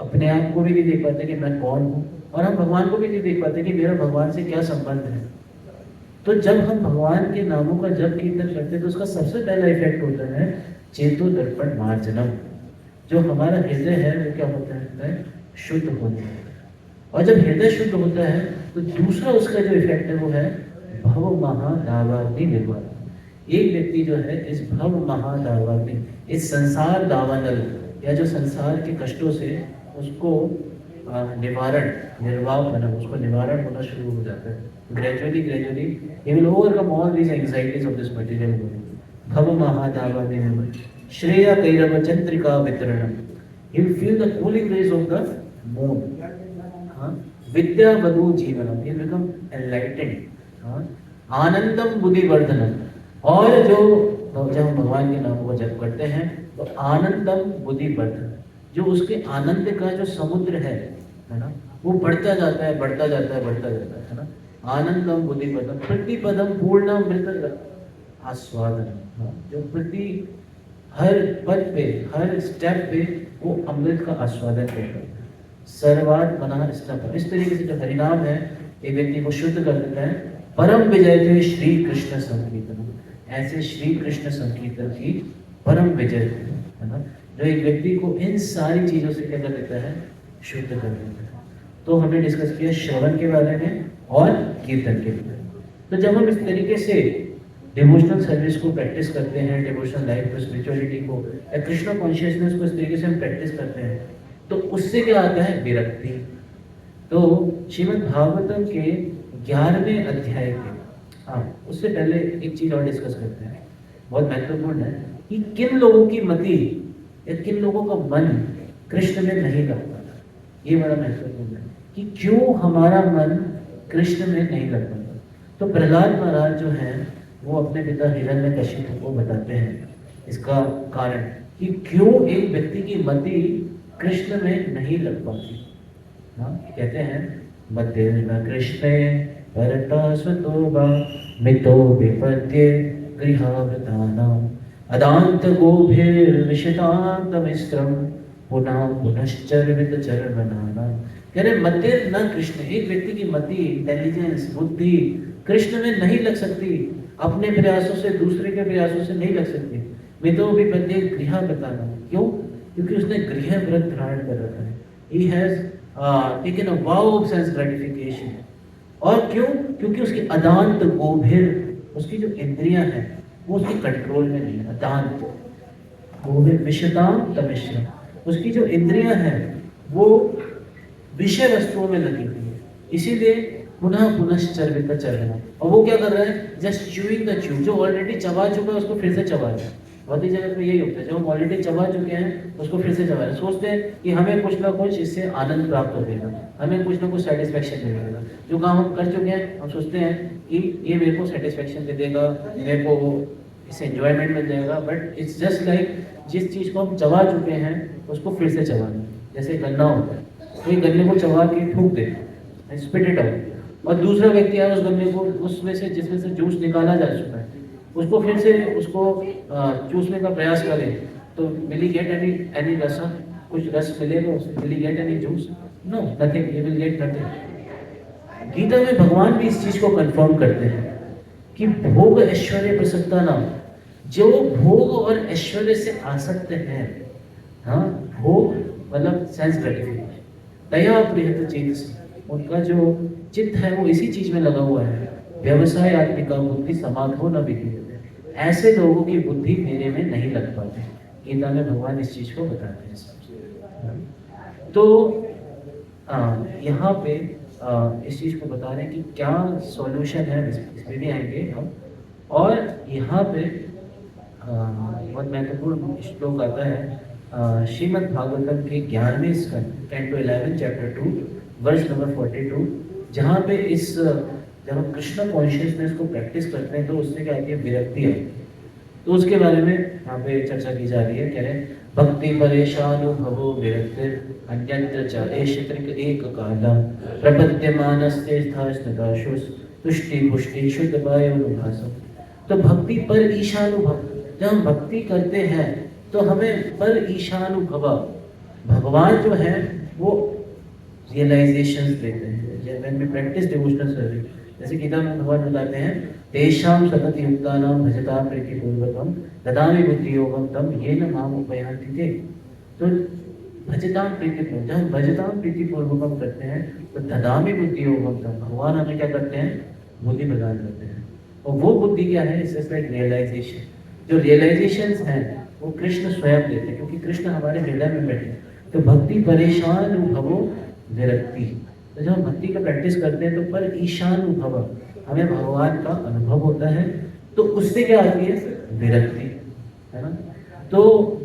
अपने आप को भी नहीं देख पाते कि मैं कौन हूँ, और हम भगवान को भी नहीं देख पाते कि मेरा भगवान से क्या संबंध है। तो जब हम भगवान के नामों का जब कीर्तन करते हैं तो उसका सबसे पहला इफेक्ट होता है चेतो दर्पण मार्जनम। जो हमारा हृदय है वो क्या होता है, शुद्ध होने लगता है। और जब हृदय शुद्ध होता है तो दूसरा उसका जो इफेक्ट है वो है भव महादावाग्नि निर्वापन। एक व्यक्ति जो है इस भव महादावाग्नि, इस संसार दावानल या जो संसार के कष्टों से उसको निवारण, निर्वापन, उसको निवारण होना शुरू हो जाता है। Gradually he will overcome all these anxieties of this material world। भव महादावाग्नि Shreya Kairav Chandrika वितरणम, he will feel the cooling rays of the moon। विद्या वधु जीवनम, he will become enlightened। आनंदम बुद्धिवर्धनम, और जो जब हम भगवान के नामों को जप करते हैं तो आनंदम बुद्धिवर्धन, जो उसके आनंद का जो समुद्र है ना, वो बढ़ता जाता है, बढ़ता जाता है, बढ़ता जाता है ना। आनंदम बुद्धिवर्धन प्रतिपदम पूर्ण मृत आस्वादन, जो प्रति हर पद पे, हर स्टेप पे वो अमृत का आस्वादन करता है। सर्वात मना स्तंभ, इस तरीके से जो हरिनाम है एक व्यक्ति को शुद्ध कर देता है। परम विजय थे श्री कृष्ण संकीर्तन, ऐसे श्री कृष्ण संकीर्तन की परम विजय है ना, जो एक व्यक्ति को इन सारी चीजों से क्या कर देता है, शुद्ध कर देता है। तो हमने डिस्कस किया श्रवण के बारे में और कीर्तन के बारे में। तो जब हम इस तरीके से डिवोशनल सर्विस को प्रैक्टिस करते हैं, डिवोशनल लाइफ को, स्पिरिचुअलिटी को, या कृष्ण कॉन्शियसनेस को इस तरीके से हम प्रैक्टिस करते हैं तो उससे क्या आता है, विरक्ति। तो श्रीमद् भागवतम के 11वें अध्याय के उससे पहले एक चीज और डिस्कस करते हैं, बहुत महत्वपूर्ण है, कि किन लोगों की मति या किन लोगों का मन कृष्ण में नहीं लग पाता। ये बड़ा महत्वपूर्ण है कि क्यों हमारा मन कृष्ण में नहीं लग पाता। तो प्रहलाद महाराज जो हैं वो अपने पिता हिरण्यकशिपु को बताते हैं इसका कारण, कि क्यों एक व्यक्ति की मति कृष्ण में नहीं लग पाती। कहते हैं मते न कृष्णे परता स्वतोबा मितो विपद्ये गृहावृतानां अदांत गोभिर्विशतांत मिश्रम पुनः पुनश्चर्वित चर बनाना। कह रहे मध्य न कृष्ण, एक व्यक्ति की मति, इंटेलिजेंस, बुद्धि कृष्ण में नहीं लग सकती, अपने प्रयासों से, दूसरे के प्रयासों से नहीं लग सकती। मितो भी प्रत्येक गृह बताना, क्यों? क्योंकि उसने गृह व्रत धारण कर रखा है। He has taken a vow of sense gratification। और क्यों? क्योंकि उसकी अदांत गोभिर, उसकी जो इंद्रियां हैं वो उसकी कंट्रोल में नहीं है। अदांत गोभिर विषताम तमिश्र, उसकी जो इंद्रियां हैं वो विषय वस्तुओं में लगी हुई है। इसीलिए पुनः पुनश्चर्वित चल रहा है। और वो क्या कर रहा है? जस्ट च्यूइंग द च्यू, जो ऑलरेडी चबा चुका है उसको फिर से चबा रहा है। बहुत ही जगह पे यही होता है, जब हम ऑलरेडी चबा चुके हैं उसको फिर से चबा रहे हैं। सोचते हैं कि हमें कुछ ना कुछ इससे आनंद प्राप्त हो जाएगा, हमें कुछ ना कुछ सेटिस्फेक्शन मिलेगा। जो काम हम कर चुके हैं हम सोचते हैं कि ये मेरे को सेटिस्फेक्शन दे देगा, मेरे को इससे एंजॉयमेंट मिल जाएगा, बट इट्स जस्ट लाइक जिस चीज़ को हम चबा चुके हैं उसको फिर से चबाना। जैसे गन्ना होता है, कोई गन्ने को चबा के थूक दे, स्पिट इट आउट, और दूसरा व्यक्ति आया उस गन्ने को, उसमें से जिसमें से जूस निकाला जा चुका है, उसको फिर से उसको चूसने का प्रयास करे, तो विल ही गेट एनी रस? कुछ रस मिलेगा उससे? Will he get any juice? No, nothing, he will get nothing. Gita में भगवान भी इस चीज को कंफर्म करते हैं कि भोग ऐश्वर्य प्रसक्ता नाम, जो भोग और ऐश्वर्य से आसक्त हैं, हाँ, भोग मतलब सेंस ग्रेटिफिकेशन, दया प्रियत चेतसी, उनका जो चित्त है वो इसी चीज में लगा हुआ है। व्यवसाय आत्मिका बुद्धि समाधो न विधीयते, ऐसे लोगों की बुद्धि मेरे में नहीं लग पाती। गीता में भगवान इस चीज को बताते हैं। तो यहाँ पे इस चीज को बता रहे हैं कि क्या सॉल्यूशन है, इसमें भी आएंगे हम। और यहाँ पे बहुत महत्वपूर्ण श्लोक आता है श्रीमद् भागवतम के 11वें स्कंद 10 to 11 चैप्टर 2 वर्ष नंबर 42, जहाँ पे इस जब हम कृष्ण कॉन्शियसनेस को प्रैक्टिस करते हैं तो उससे क्या आती है? विरक्ति है। तो उसके बारे में यहाँ पे चर्चा की जा रही है। कह रहे हैं भक्ति परेशानुभवो विरक्तिर अन्यत्र च एष त्रिक एक काला प्रपद्यमानस्ते स्थास्नदाशुष तुष्टि पुष्टि शुद्ध वायुनुभासम। तो भक्ति पर ईशानुभव, जब हम भक्ति करते हैं तो हमें पर ईशानुभव, भगवान जो है वो रियलाइजेशंस देते हैं। when we practice devotional service, जैसे गीता में भगवान बताते हैं तेषां सतत युक्तानां भजतां प्रीतिपूर्वकं ददामि बुद्धियोगं तं येन माम् उपयान्ति ते। तो भजतां प्रीतिपूर्वकं, जब हम भजतां प्रीतिपूर्वकं करते हैं तो ददामि बुद्धियोगं तं, भगवान हमें क्या करते हैं? बुद्धि प्रदान करते हैं। और वो बुद्धि क्या है? It's like realization. जो रियलाइजेशंस हैं वो कृष्ण स्वयं देते हैं, क्योंकि कृष्ण हमारे हृदय में बैठे हैं। तो भक्ति परेशानुभवो विरक्ति, तो जब हम भक्ति का प्रैक्टिस करते हैं तो पर ईशानुभव, हमें भगवान का अनुभव होता है, तो उससे क्या आती है? विरक्ति, है ना। तो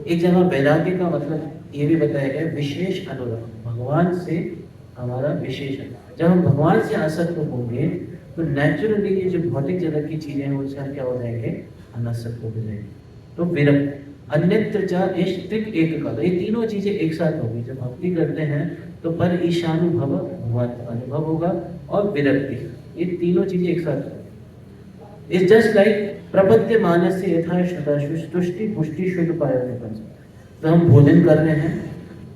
एक जगह वैराग्य का मतलब ये भी बताया गया विशेष अनुराग, भगवान से हमारा विशेष। जब हम भगवान से आसक्त होंगे तो नेचुरली ये जो भौतिक जगत की चीजें हैं उनसे हम क्या हो जाएंगे? अनासक्त हो जाएंगे। तो विरक्त, अन्यत्र च एष त्रिक एक काला, ये तीनों चीजें एक साथ होगी। जब भक्ति करते हैं तो पर ईशानुभव, भगवान का अनुभव होगा, और विरक्ति, ये तीनों चीजें एक साथ। इट्स जस्ट लाइक प्रपद्य मानस से यथा श्रद्धा तुष्टि पुष्टि शुद्ध पाया। तो हम भोजन कर रहे हैं,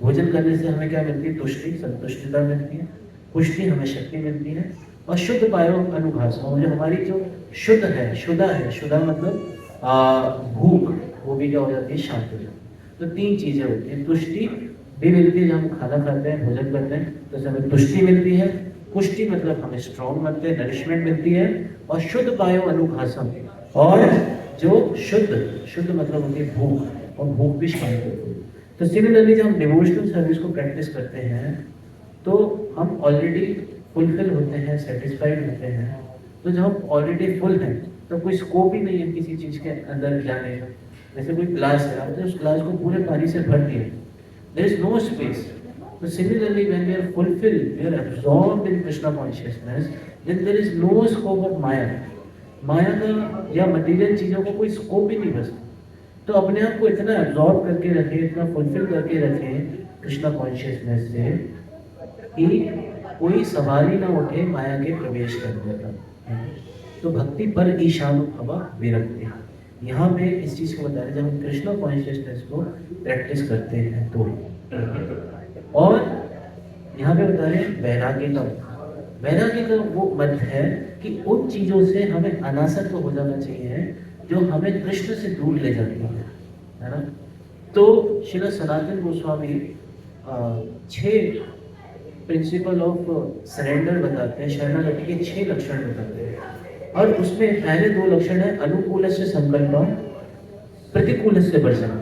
भोजन करने से हमें क्या मिलती है? तुष्टि, संतुष्टता मिलती है, पुष्टि, हमें शक्ति मिलती है, और शुद्ध पायो अनुघास, जो हमारी जो शुद्ध है, शुदा है, शुदा मतलब भूख, वो भी क्या हो जाती है? शांत हो जाती है। तो तीन चीजें होती हैं, तुष्टि भी मिलती है, जब हम खाना खाते हैं, भोजन करते हैं तो हमें तुष्टि मिलती है, पुष्टि मतलब हमें स्ट्रॉन्ग बनते हैं, नरिशमेंट मिलती है, और शुद्ध पायो अनुघासम, और जो शुद्ध मतलब होती है भूख, और भूख भी शांत होती है। तो सिमिलरली जब हम डिवोशनल सर्विस को प्रैक्टिस करते हैं तो हम ऑलरेडी फुलफिल होते हैं, सेटिस्फाइड होते हैं। तो जब हम ऑलरेडी फुल हैं तो कोई स्कोप ही नहीं है किसी चीज़ के अंदर जाने का। जैसे कोई ग्लास है, आपने उस ग्लास को पूरे पानी से भर दिया, there is no space. So similarly, when we are fulfilled, we are absorbed in Krishna consciousness, then there is no scope of Maya. माया का या मटीरियल चीज़ों को कोई स्कोप ही नहीं बचता। तो अपने आप को इतना एब्जॉर्ब करके रखें, इतना फुलफिल करके रखें कृष्णा कॉन्शियसनेस से कि कोई सवाल ही ना उठे माया के प्रवेश करने का। तो भक्ति पर ईशानुभव विरक्ति, यहाँ पे इस चीज़ को बता रहे हैं, जब हम कृष्णा कॉन्शियसनेस को प्रैक्टिस करते हैं तो और यहाँ पे बता रहे हैं वैराग्य का वो मत है कि उन चीजों से हमें अनासक्त हो जाना चाहिए जो हमें कृष्ण से दूर ले जाती है ना। तो Srila Sanatan Goswami 6 principle of surrender बताते हैं, शरणागति के 6 लक्षण बताते हैं। और उसमें पहले 2 लक्षण है अनुकूल से संकल्प, प्रतिकूल से वर्जन।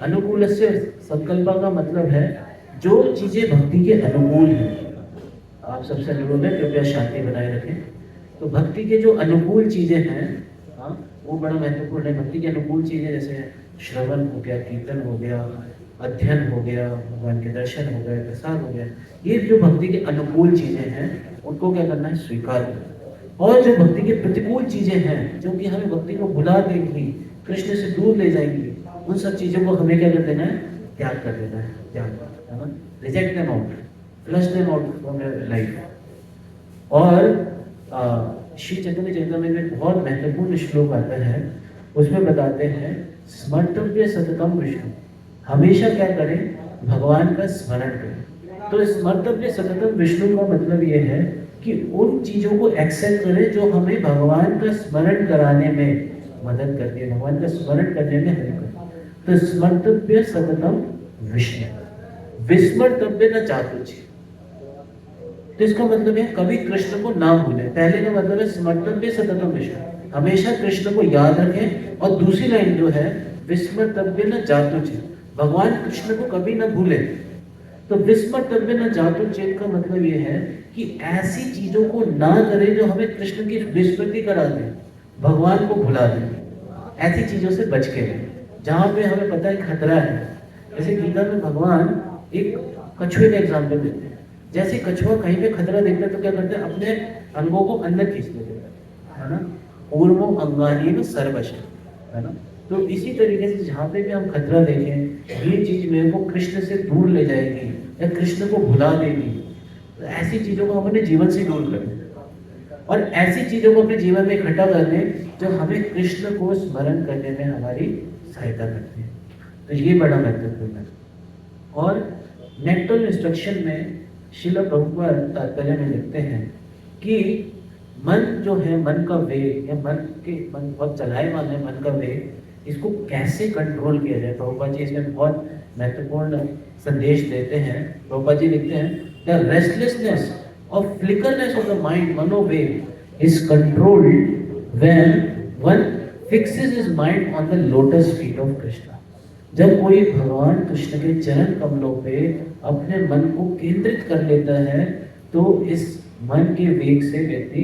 अनुकूल से संकल्प का मतलब है जो चीजें भक्ति के अनुकूल हैं। आप सबसे अनुरोध है कृपया शांति बनाए रखें। तो भक्ति के जो अनुकूल चीजें हैं, हाँ, वो बड़ा महत्वपूर्ण है। भक्ति के अनुकूल चीजें जैसे श्रवण हो गया, कीर्तन हो गया, अध्ययन हो गया, भगवान के दर्शन हो गए, प्रसाद हो गया, ये जो भक्ति के अनुकूल चीजें हैं उनको क्या करना है, स्वीकार करना। और जो भक्ति के प्रतिकूल चीजें हैं जो कि हमें भक्ति को भुला देंगी, कृष्ण से दूर ले जाएंगी, उन सब चीजों को हमें क्या कर देना है, त्याग कर देना है, त्याग, reject them out, flush them out from your life. और श्री चैतन्य चरितामृत में बहुत महत्वपूर्ण श्लोक आता है, उसमें बताते हैं स्मर्तव्य सततम विष्णु, हमेशा क्या करें, भगवान का स्मरण करें। तो स्मर्तव्य सततम विष्णु का मतलब ये है कि उन चीजों को एक्सेप्ट करें जो हमें भगवान का स्मरण कराने में मदद करती है, भगवान का स्मरण करने में हेल्प करती है। तो स्मर्तव्य सततम विष्णु, विस्मर्तव्य न चातुर्य। तो इसका मतलब है कभी कृष्ण को ना भूलें। पहले का मतलब है स्मर्तव्य सततम विष्णु, हमेशा कृष्ण को याद रखें। और दूसरी लाइन जो है विस्मर्तव्य न जातुर्य, भगवान कृष्ण को कभी ना भूले। तो विस्मर्तव्य न जातुर्य का मतलब ये है कि ऐसी चीजों को ना करें जो हमें कृष्ण की विस्मृति करा दे, भगवान को भुला दे। ऐसी चीजों से बच के रहें जहां पे हमें पता है खतरा है। जैसे गीता में भगवान एक कछुए का एग्जाम्पल देते हैं। जैसे कछुआ कहीं पे खतरा देखता है तो क्या करते हैं, अपने अंगों को अंदर खींच लेते हैं, है ना, ऊर्मो अंगानी में सर्वश, है ना। तो इसी तरीके से जहाँ पे भी हम खतरा देखें, ये चीज मेरे को कृष्ण से दूर ले जाएगी या कृष्ण को भुला देगी, तो ऐसी चीजों को हम अपने जीवन से दूर करें और ऐसी चीजों को अपने जीवन में इकट्ठा कर लें जो हमें कृष्ण को स्मरण करने में हमारी सहायता करती है। तो ये बड़ा महत्वपूर्ण है। और नेक्टल इंस्ट्रक्शन में श्रील प्रभुपाद तात्पर्य में लिखते हैं कि मन जो है, मन का वेग या मन बहुत चलायमान है, मन का वेग, इसको कैसे कंट्रोल किया जाए। प्रभुपाद जी इसमें बहुत महत्वपूर्ण संदेश देते हैं। प्रभुपाद जी लिखते हैं द रेस्टलेसनेस और फ्लिकरनेस ऑफ द माइंड, मनोवेग, is controlled when one fixes his mind on the lotus feet of Krishna. जब कोई भगवान कृष्ण के चरण कमलों पे अपने मन को केंद्रित कर लेता है तो इस मन के वेग से व्यक्ति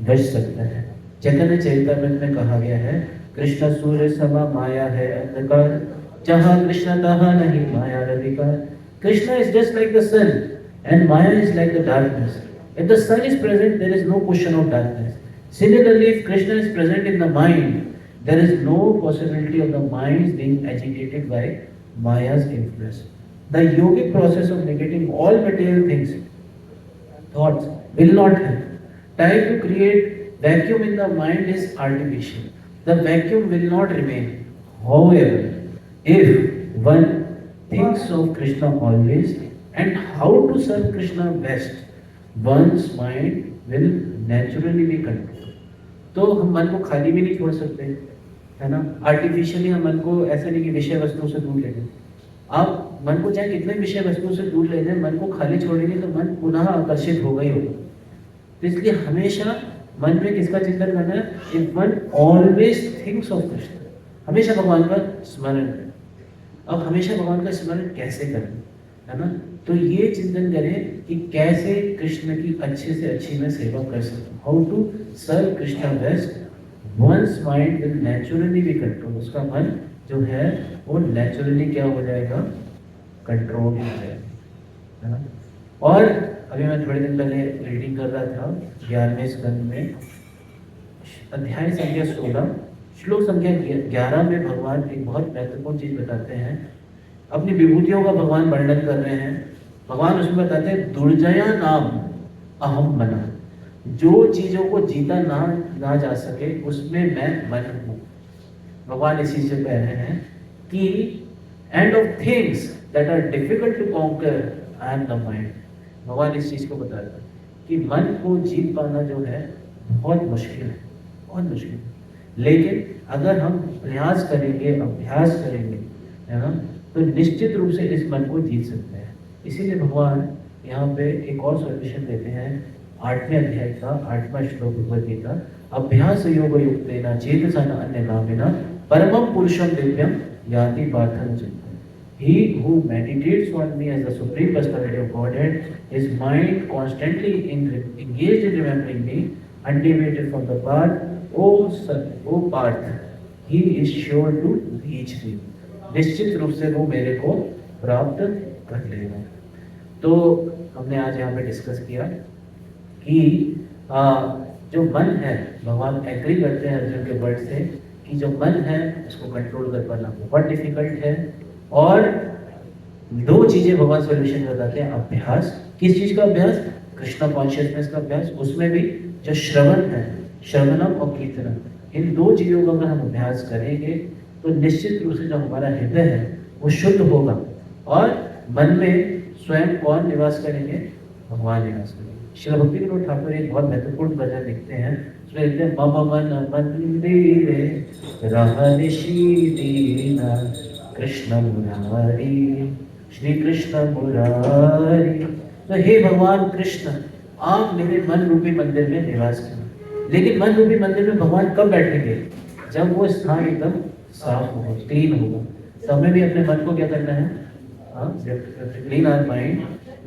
बच सकता है। चैतन्य चरितामृत में कहा गया है कृष्ण सूर्य समा माया है अंधकार, जहाँ कृष्ण तहाँ नहीं माया अधिकार। Krishna is just like the sun and Maya is like the darkness. If the sun is present, there is no question of darkness. Similarly, if Krishna is present in the mind, there is no possibility of the minds being agitated by Maya's influence. The yogic process of negating all material things, thoughts, will not help. Trying to create vacuum in the mind is artificial. The vacuum will not remain. However, if one thinks of Krishna always and how to serve Krishna best, one's mind will naturally be controlled. तो हम मन को खाली भी नहीं छोड़ सकते, है ना। आर्टिफिशियली हम मन को ऐसा नहीं कि विषय वस्तुओं से दूर ले जाए। आप मन को चाहे कितने विषय वस्तुओं से दूर ले जाए, मन को खाली छोड़ेंगे तो मन पुनः आकर्षित होगा ही होगा। तो इसलिए हमेशा मन में किसका चिंतन करना है, if one always thinks of Krishna, हमेशा भगवान का स्मरण करें। अब हमेशा भगवान का स्मरण कैसे करें, है ना। तो ये चिंतन करें कि कैसे कृष्ण की अच्छे से अच्छी मैं सेवा कर सकूं, how to serve Krishna best. Once mind will naturally be control, उसका मन जो है वो नेचुरली क्या हो जाएगा, कंट्रोल हो जाएगा, है ना। और अभी मैं थोड़े दिन पहले रीडिंग कर रहा था 11वें स्कंद में अध्याय संख्या 16 श्लोक संख्या 11 में भगवान एक बहुत महत्वपूर्ण चीज बताते हैं। अपनी विभूतियों का भगवान वर्णन कर रहे हैं। भगवान उसमें बताते हैं दुर्जया नाम अहम मना, जो चीजों को जीता ना जा सके उसमें मैं मन हूँ। भगवान इसी से कह रहे हैं कि and of things that are difficult to conquer I am the mind. भगवान इस चीज को बता रहे हैं कि मन को जीत पाना जो है बहुत मुश्किल है, बहुत मुश्किल है। लेकिन अगर हम प्रयास करेंगे, अभ्यास करेंगे, है ना, तो निश्चित रूप से इस मन को जीत सकते हैं। इसीलिए भगवान यहाँ पे एक और सॉल्यूशन देते हैं 8वें अध्याय का 8वां श्लोक भगवद गीता, अभ्यास योग युक्तेन चेतसा न अन्यनामेन परमं पुरुषं दिव्यं याति पार्थं चित्तम्। He who meditates on me as the Supreme Personality of Godhead, his mind constantly engaged in remembering me, undeviated from the path, O Parth, he is sure to reach me. निश्चित रूप से वो मेरे को प्राप्त कर लेगा। तो हमने आज यहाँ पे डिस्कस किया कि जो मन है, भगवान एग्री करते हैं अर्जुन के वर्ड से कि जो मन है उसको कंट्रोल कर पाना बहुत डिफिकल्ट है। और दो चीजें भगवान सॉल्यूशन बताते हैं, अभ्यास, किस चीज का अभ्यास, कृष्णा कॉन्शियसनेस का अभ्यास, उसमें भी जो श्रवण है, श्रवणम और कीर्तनम, इन दो चीजों का अगर हम अभ्यास करेंगे तो निश्चित रूप से जो हमारा हृदय है वो शुद्ध होगा और मन में स्वयं कौन निवास करेंगे, भगवान निवास करेंगे। श्री भक्ति विनोद ठाकुर एक बहुत महत्वपूर्ण भजन लिखते हैं, उसमें लिखते हैं मम मन मंदिरे रहनिशीदीना कृष्ण मुरारी, श्री कृष्ण मुरारी। तो हे भगवान कृष्ण, आप मेरे मन रूपी मंदिर में निवास करें। लेकिन मन रूपी मंदिर में भगवान कब बैठेंगे, जब वो स्थान एकदम साफ होगा, क्लीन होगा। तो हमें भी अपने मन को क्या करना है, क्लीन आवर माइंड,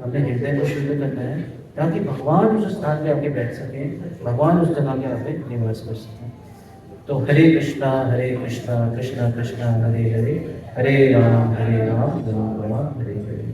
अपने हृदय को शुद्ध करना है ताकि भगवान उस स्थान पे आके बैठ सके, भगवान उस जगह के आके निवास कर सके। तो हरे कृष्णा कृष्णा कृष्णा हरे हरे, हरे राम राम राम हरे हरे।